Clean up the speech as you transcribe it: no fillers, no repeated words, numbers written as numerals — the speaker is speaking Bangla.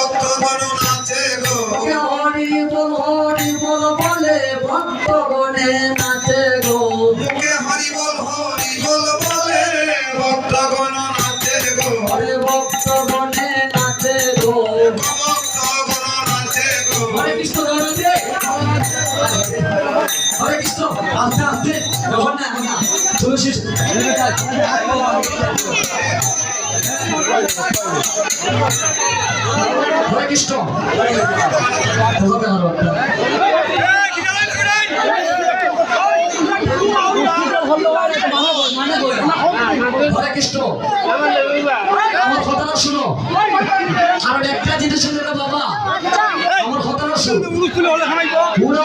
ভক্তগণ নাচে গো হরি বল বলে ভক্তগণে নাচে গো মুখে হরি বল বলে ভক্তগণ নাচে গো হরে ভক্তগণে নাচে গো ভক্তগণ নাচে গো হরে কৃষ্ণ জগন্নাথে হরে কৃষ্ণ আস্তে আস্তে যখন না এখন না তুলসী হরে কৃষ্ণ হরে কৃষ্ণ আমার কথাটা শুনো আর একটা জিনিস শুনে বাবা আমার কথাটা শুনো পুরো